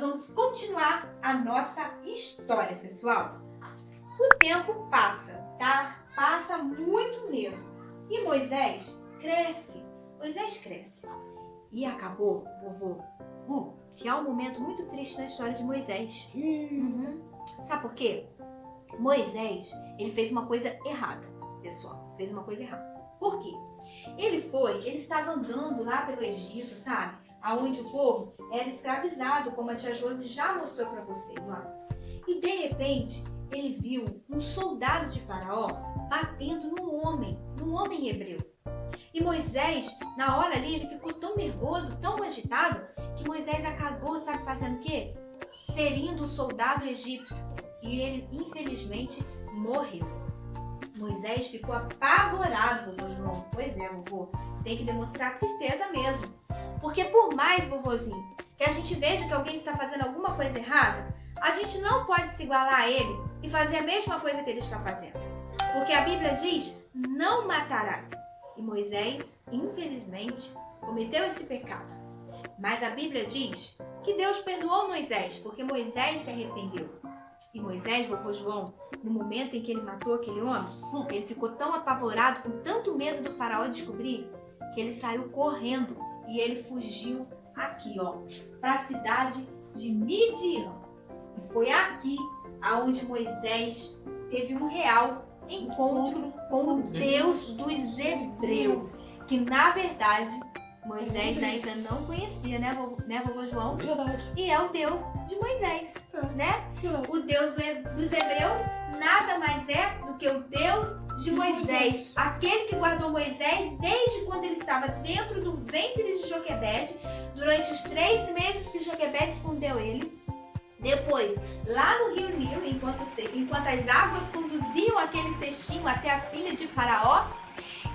vamos continuar a nossa história, pessoal. O tempo passa, tá? Passa muito mesmo. E Moisés cresce. E acabou, vovô, que há um momento muito triste na história de Moisés. Sabe por quê? Moisés, ele fez uma coisa errada, pessoal. Fez uma coisa errada. Por quê? Ele estava andando lá pelo Egito, sabe? Aonde o povo era escravizado, como a tia Josi já mostrou para vocês, ó. E de repente, ele viu um soldado de Faraó batendo num homem hebreu. E Moisés, na hora ali, ele ficou tão nervoso, tão agitado, que Moisés acabou, sabe, fazendo o quê? Ferindo o soldado egípcio. E ele, infelizmente, morreu. Moisés ficou apavorado, vovô João. Pois é, vovô, tem que demonstrar tristeza mesmo. Porque por mais, vovozinho, que a gente veja que alguém está fazendo alguma coisa errada, a gente não pode se igualar a ele e fazer a mesma coisa que ele está fazendo. Porque a Bíblia diz, não matarás. E Moisés, infelizmente, cometeu esse pecado. Mas a Bíblia diz que Deus perdoou Moisés, porque Moisés se arrependeu. E Moisés, vovô João, no momento em que ele matou aquele homem, ele ficou tão apavorado, com tanto medo do faraó descobrir, que ele saiu correndo e ele fugiu aqui, ó, para a cidade de Midian. E foi aqui aonde Moisés teve um real encontro com o Deus dos Hebreus, que na verdade Moisés ainda não conhecia, né, vovô João? Verdade. E é o Deus de Moisés, né? Verdade. O Deus dos Hebreus nada mais é do que o Deus de Moisés. Aquele que guardou Moisés desde quando ele estava dentro do ventre de Joquebede, durante os 3 meses que Joquebede escondeu ele. Depois, lá no rio Nilo, enquanto as águas conduziam aquele cestinho até a filha de Faraó.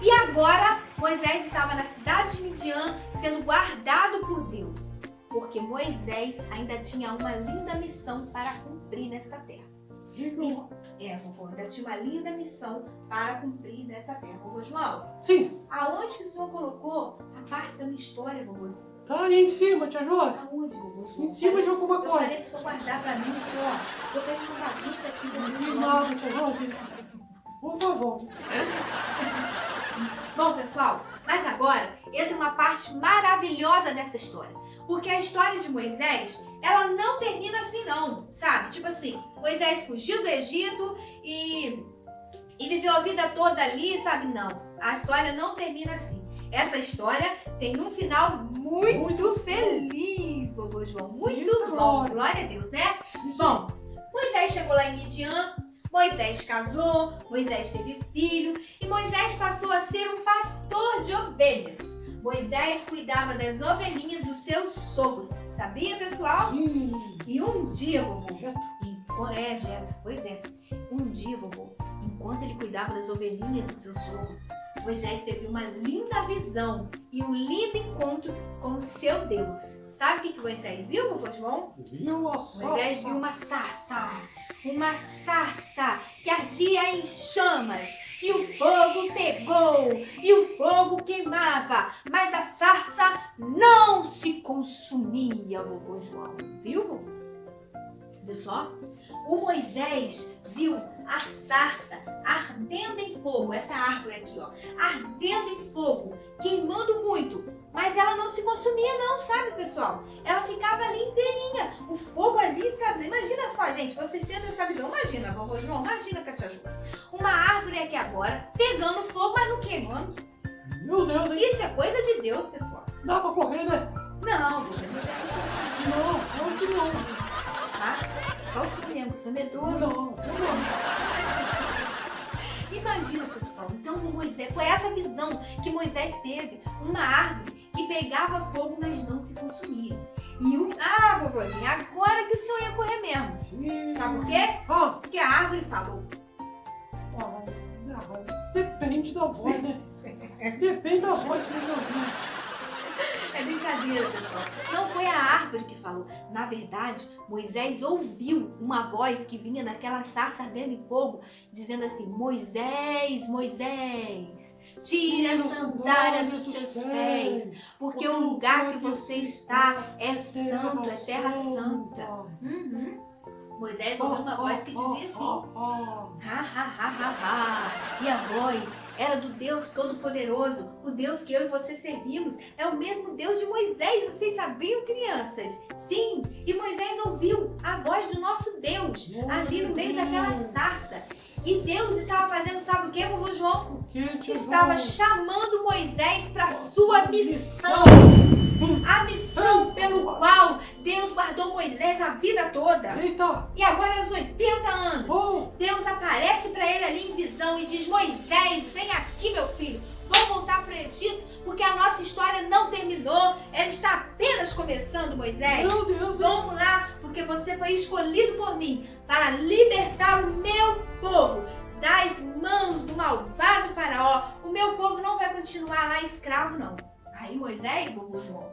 E agora, Moisés estava na cidade de Midian, sendo guardado por Deus. Porque Moisés ainda tinha uma linda missão para cumprir nesta terra. Vovô, ainda tinha uma linda missão para cumprir nesta terra. Vovô João? Sim. Aonde que o senhor colocou a parte da minha história, vovôzinho? Tá aí em cima, tia Josi. Aonde, vovô? Em cima de alguma Eu coisa. falei para o senhor guardar para mim, o senhor fez uma bagunça aqui. Não fiz nada, tia Josi. Por favor. Bom, pessoal, mas agora entra uma parte maravilhosa dessa história. Porque a história de Moisés, ela não termina assim não, sabe? Tipo assim, Moisés fugiu do Egito e viveu a vida toda ali, sabe? Não, a história não termina assim. Essa história tem um final muito feliz, vovô João. Muito bom, glória a Deus, né? Bom, Moisés chegou lá em Midian, Moisés casou, Moisés teve filho e Moisés passou a ser um pastor de ovelhas. Moisés cuidava das ovelhinhas do seu sogro. Sabia, pessoal? Sim. E um dia, vovô... Jeto. Jeto, pois é. Um dia, vovô, enquanto ele cuidava das ovelhinhas do seu sogro, Moisés teve uma linda visão e um lindo encontro com o seu Deus. Sabe o que Moisés viu, vovô João? Viu a sarça? Moisés viu uma sarça que ardia em chamas. E o fogo pegou, e o fogo queimava, mas a sarça não se consumia, vovô João. Viu, vovô? Viu só? O Moisés viu a sarça ardendo em fogo, essa árvore aqui, ó, ardendo em fogo, queimando muito, mas ela não se consumia não, sabe, pessoal? Ela ficava ali inteirinha, o fogo ali, sabe? Imagina só, gente, vocês tendo essa visão, imagina, vovô João, imagina, Katia Júlia, uma árvore aqui agora, pegando fogo, mas não queimando. Meu Deus, hein? Isso é coisa de Deus, pessoal. Dá pra correr, né? Não, vovô, Não, acho que não. tá? Só o senhor mesmo, o senhor é medroso. Não. Imagina, pessoal, então Moisés, foi essa visão que Moisés teve, uma árvore que pegava fogo, mas não se consumia. E vovozinha, agora que o senhor ia correr mesmo. Sim. Sabe por quê? Porque a árvore falou. Depende da voz, né? Depende da voz que eu ouvi. É brincadeira, pessoal. Não foi a árvore que falou. Na verdade, Moisés ouviu uma voz que vinha daquela sarça ardendo em fogo, dizendo assim: Moisés, Moisés, tire a sandália dos seus pés, porque o lugar que você está é santo, é terra santa. Moisés ouviu uma voz que dizia assim: ha, ha, ha, ha, ha. E a voz era do Deus Todo-Poderoso, o Deus que eu e você servimos. É o mesmo Deus de Moisés, vocês sabiam, crianças? Sim, e Moisés ouviu a voz do nosso Deus ali no meio daquela sarça. E Deus estava fazendo, sabe o que, vovô João? Estava chamando Moisés para a sua missão. A missão pelo qual Deus guardou Moisés a vida toda. Eita. E agora aos 80 anos, Deus aparece para ele ali em visão e diz: Moisés, vem aqui, meu filho. Vamos voltar para o Egito, porque a nossa história não terminou. Ela está apenas começando, Moisés. Meu Deus. Vamos lá, porque você foi escolhido por mim para libertar o meu povo das mãos do malvado faraó. O meu povo não vai continuar lá escravo, não. Aí Moisés, vovô João,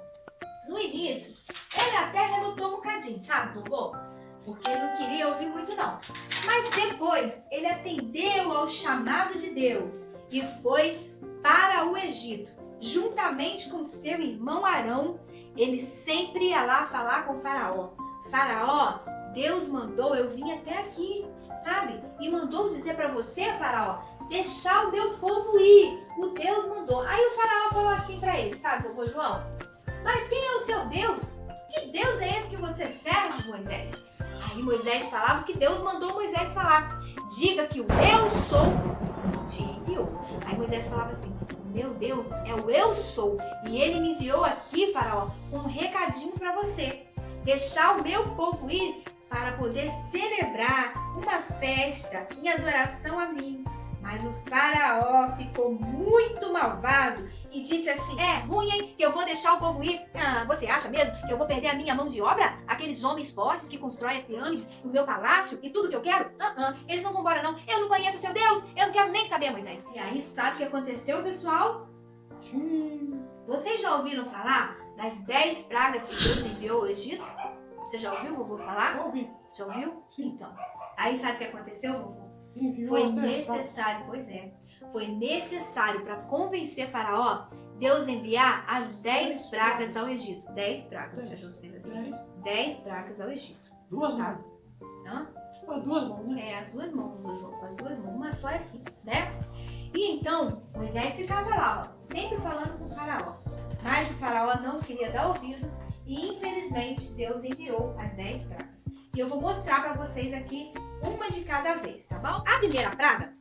no início, ele até relutou um bocadinho, sabe, vovô? Porque ele não queria ouvir muito, não. Mas depois, ele atendeu ao chamado de Deus e foi para o Egito. Juntamente com seu irmão Arão, ele sempre ia lá falar com o faraó. Faraó, Deus mandou eu vim até aqui, sabe? E mandou dizer para você, faraó, deixar o meu povo ir. O Deus mandou. Aí o faraó falou assim para ele, sabe, vovô João? Mas quem é o seu Deus? Que Deus é esse que você serve, Moisés? Aí Moisés falava que Deus mandou Moisés falar. Diga que o eu sou te enviou. Aí Moisés falava assim: meu Deus é o eu sou. E ele me enviou aqui, faraó, com um recadinho para você. Deixar o meu povo ir para poder celebrar uma festa em adoração a mim. Mas o faraó ficou muito malvado e disse assim: é ruim, hein, que eu vou deixar o povo ir? Ah, você acha mesmo que eu vou perder a minha mão de obra? Aqueles homens fortes que constroem as pirâmides, o meu palácio e tudo que eu quero? Eles não vão embora não. Eu não conheço o seu Deus, eu não quero nem saber, Moisés. E aí, sabe o que aconteceu, pessoal? Vocês já ouviram falar das 10 pragas que Deus enviou ao Egito? Você já ouviu, vovô, falar? Ouvi. Já ouviu? Sim. Então, aí sabe o que aconteceu, vovô? Enviou Foi as 10 necessário, pois é, foi necessário para convencer Faraó, Deus enviar as 10 pragas ao Egito. 10 pragas, Jesus fez assim. 10 pragas ao Egito. Duas Tá? mãos. Hã? As duas mãos, né? É, as duas mãos, meu João, as duas mãos, uma só é assim, né? E então, Moisés ficava lá, ó, sempre falando com o Faraó. Mas o Faraó não queria dar ouvidos e, infelizmente, Deus enviou as 10 pragas. E eu vou mostrar para vocês aqui uma de cada vez, tá bom? A primeira praga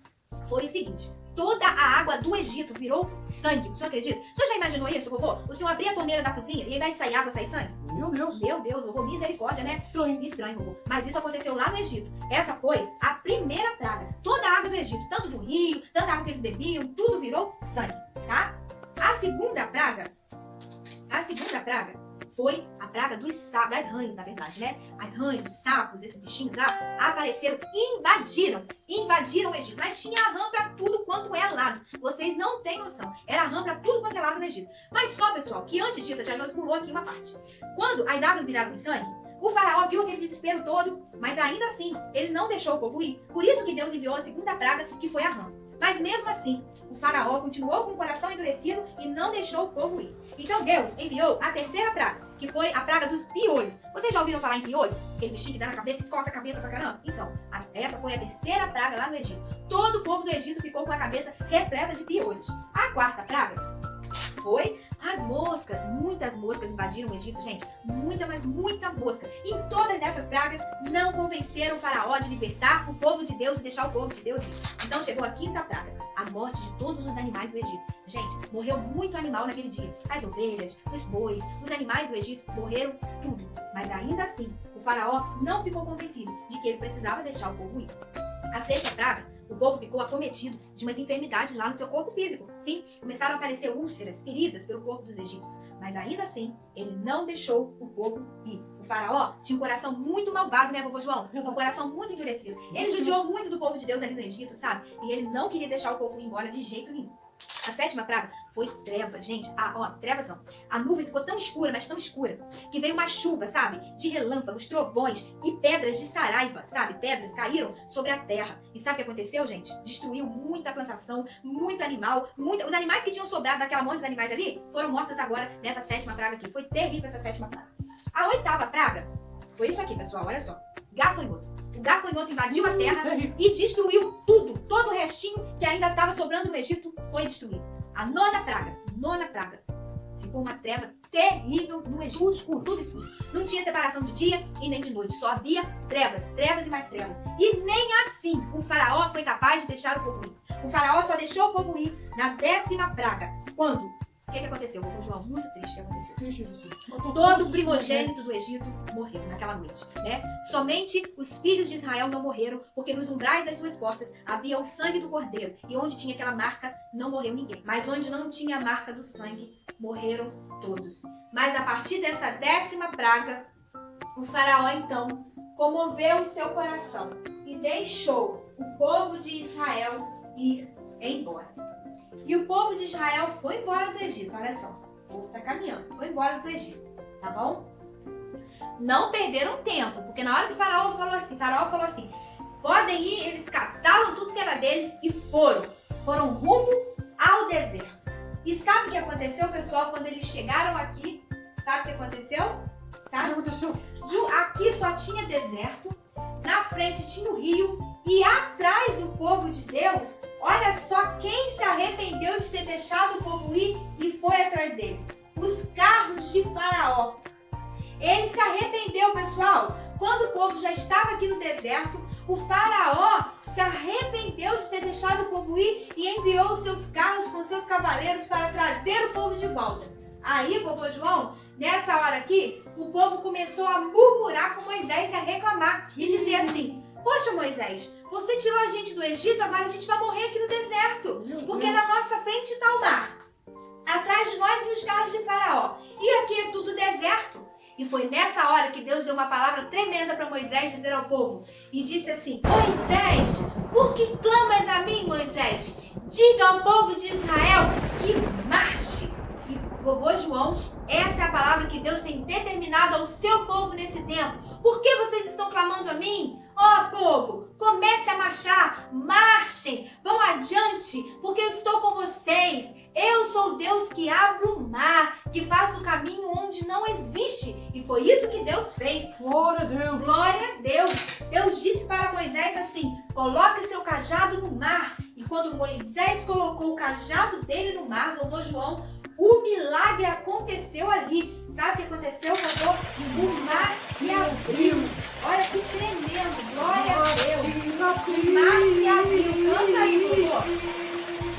foi o seguinte: toda a água do Egito virou sangue. O senhor acredita? O senhor já imaginou isso, vovô? O senhor abria a torneira da cozinha e ao invés de sair água, sair sangue? Meu Deus. Meu Deus, vovô, misericórdia, né? Estranho. Estranho, vovô. Mas isso aconteceu lá no Egito. Essa foi a primeira praga. Toda a água do Egito, tanto do rio, tanta água que eles bebiam, tudo virou sangue, tá? A segunda praga foi a praga dos sapos, das rãs, na verdade, né? As rãs, os sapos, esses bichinhos lá, apareceram e invadiram o Egito. Mas tinha rã pra tudo quanto é lado. Vocês não têm noção. Era rã pra tudo quanto é lado no Egito. Mas só, pessoal, que antes disso, a tia Josi pulou aqui uma parte. Quando as águas viraram em sangue, o faraó viu aquele desespero todo, mas ainda assim, ele não deixou o povo ir. Por isso que Deus enviou a segunda praga, que foi a rã. Mas mesmo assim, o faraó continuou com o coração endurecido e não deixou o povo ir. Então Deus enviou a terceira praga, que foi a praga dos piolhos. Vocês já ouviram falar em piolho? Aquele bichinho que dá na cabeça e coça a cabeça pra caramba? Então, essa foi a terceira praga lá no Egito. Todo o povo do Egito ficou com a cabeça repleta de piolhos. A quarta praga foi as moscas. Muitas moscas invadiram o Egito, gente. Muita, mas muita mosca. E todas essas pragas não convenceram o faraó de libertar o povo de Deus e deixar o povo de Deus ir. Então chegou a quinta praga, a morte de todos os animais do Egito. Gente, morreu muito animal naquele dia. As ovelhas, os bois, os animais do Egito morreram tudo. Mas ainda assim, o faraó não ficou convencido de que ele precisava deixar o povo ir. A sexta praga, o povo ficou acometido de umas enfermidades lá no seu corpo físico. Sim, começaram a aparecer úlceras, feridas pelo corpo dos egípcios. Mas ainda assim, ele não deixou o povo ir. O faraó tinha um coração muito malvado, né, vovô João? Um coração muito endurecido. Ele judiou muito do povo de Deus ali no Egito, sabe? E ele não queria deixar o povo ir embora de jeito nenhum. A sétima praga foi trevas, gente. Trevas não. A nuvem ficou tão escura, mas tão escura, que veio uma chuva, sabe? De relâmpagos, trovões e pedras de saraiva, sabe? Pedras caíram sobre a terra. E sabe o que aconteceu, gente? Destruiu muita plantação, muito animal, os animais que tinham sobrado daquela monte de animais ali foram mortos agora nessa sétima praga aqui. Foi terrível essa sétima praga. A oitava praga foi isso aqui, pessoal, olha só. Gafanhoto. O gafanhoto invadiu a terra e destruiu tudo. Todo o restinho que ainda estava sobrando no Egito foi destruído. A nona praga. Ficou uma treva terrível no Egito. Tudo escuro. Não tinha separação de dia e nem de noite. Só havia trevas e mais trevas. E nem assim o faraó foi capaz de deixar o povo ir. O faraó só deixou o povo ir na 10ª praga. Quando? O que aconteceu? Vovô João, muito triste o que aconteceu. Todo primogênito do Egito morreu naquela noite, né? Somente os filhos de Israel não morreram, porque nos umbrais das suas portas havia o sangue do cordeiro. E onde tinha aquela marca, não morreu ninguém. Mas onde não tinha a marca do sangue, morreram todos. Mas a partir dessa 10ª praga, o faraó então comoveu o seu coração e deixou o povo de Israel ir embora. E o povo de Israel foi embora do Egito, olha só. O povo está caminhando, foi embora do Egito, tá bom? Não perderam tempo, porque na hora que o faraó falou assim, podem ir, eles cataram tudo que era deles e foram rumo ao deserto. E sabe o que aconteceu, pessoal, quando eles chegaram aqui? Sabe o que aconteceu? Sabe? O que aconteceu? Aqui só tinha deserto, na frente tinha o rio e atrás do povo de Deus, olha só quem se arrependeu de ter deixado o povo ir e foi atrás deles. Os carros de Faraó. Ele se arrependeu, pessoal. Quando o povo já estava aqui no deserto, o Faraó se arrependeu de ter deixado o povo ir e enviou os seus carros com seus cavaleiros para trazer o povo de volta. Aí, vovô João, nessa hora aqui, o povo começou a murmurar com Moisés e a reclamar e dizer assim: poxa, Moisés, você tirou a gente do Egito, agora a gente vai morrer aqui no deserto, porque na nossa frente está o mar. Atrás de nós vem os carros de Faraó. E aqui é tudo deserto. E foi nessa hora que Deus deu uma palavra tremenda para Moisés dizer ao povo. E disse assim: Moisés, por que clamas a mim, Moisés? Diga ao povo de Israel que marche. E vovô João, essa é a palavra que Deus tem determinado ao seu povo nesse tempo. Por que vocês estão clamando a mim? Ó, povo, comece a marchar, marchem, vão adiante, porque eu estou com vocês. Eu sou Deus que abre o mar, que faz o caminho onde não existe. E foi isso que Deus fez. Glória a Deus. Glória a Deus. Deus disse para Moisés assim: coloque seu cajado no mar. E quando Moisés colocou o cajado dele no mar, vovô João, o milagre aconteceu ali. Sabe o que aconteceu, vovô? O mar se abriu. Olha que tremendo. Glória a Deus. O mar se abriu. Canta aí, vovô.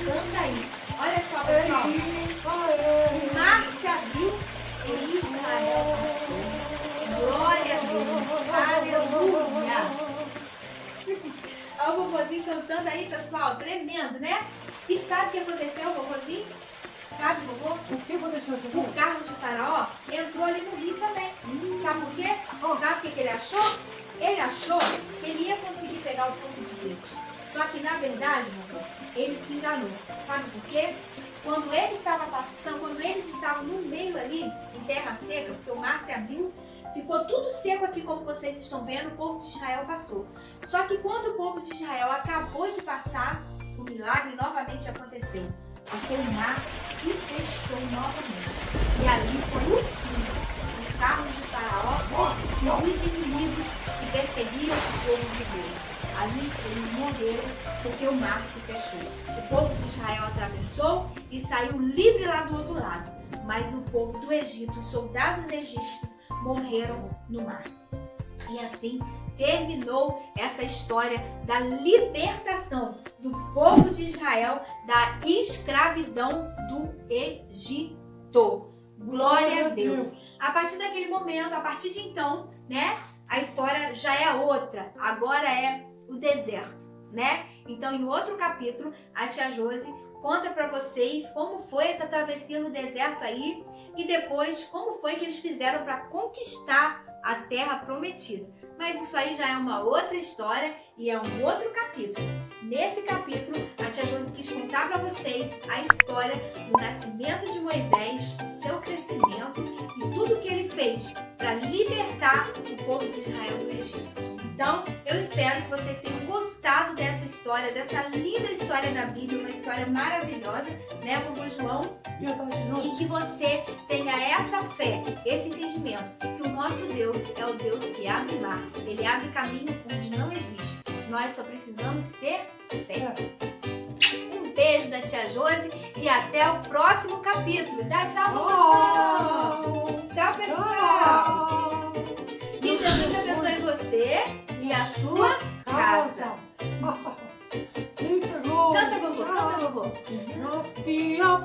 Canta aí. Olha só, pessoal. O mar se abriu e Israel passou. Glória a Deus. Aleluia. Olha o vovozinho cantando aí, pessoal. Tremendo, né? E sabe o que aconteceu, vovozinho? Sabe, vovô? O que aconteceu? O carro de Faraó entrou ali no rio também. Sabe por quê? Sabe o que ele achou? Ele achou que ele ia conseguir pegar o povo de Deus. Só que, na verdade, vovô, ele se enganou. Sabe por quê? Quando ele estava passando, quando eles estavam no meio ali, em terra seca, porque o mar se abriu, ficou tudo seco aqui, como vocês estão vendo, o povo de Israel passou. Só que quando o povo de Israel acabou de passar, o milagre novamente aconteceu. Porque o mar se fechou novamente. E ali foi o fim dos carros de Faraó e dos inimigos que perseguiam o povo de Deus. Ali eles morreram porque o mar se fechou. O povo de Israel atravessou e saiu livre lá do outro lado. Mas o povo do Egito, os soldados egípcios, morreram no mar. E assim terminou essa história da libertação do povo de Israel da escravidão do Egito. Glória a Deus. A partir daquele momento, a partir de então, né, a história já é outra. Agora é o deserto, né? Então, em outro capítulo, a tia Josi conta para vocês como foi essa travessia no deserto aí e depois como foi que eles fizeram para conquistar a terra prometida. Mas isso aí já é uma outra história e é um outro capítulo. Nesse capítulo, a tia Josi quis contar para vocês a história do nascimento de Moisés, o seu crescimento e tudo que ele fez para libertar o povo de Israel do Egito. Então, eu espero que vocês tenham gostado dessa história, dessa linda história da Bíblia, uma história maravilhosa, né, vovô João? E que você tenha essa fé, esse entendimento, que o nosso Deus é o Deus que abre mar, ele abre caminho onde não existe. Nós só precisamos ter fé. Um beijo da tia Josi e até o próximo capítulo. Dá tchau, vovô João. Tchau, pessoal. Que Jesus abençoe você e a sua casa. Eita, glória. Canta, vovô, canta, vovô. Nasci a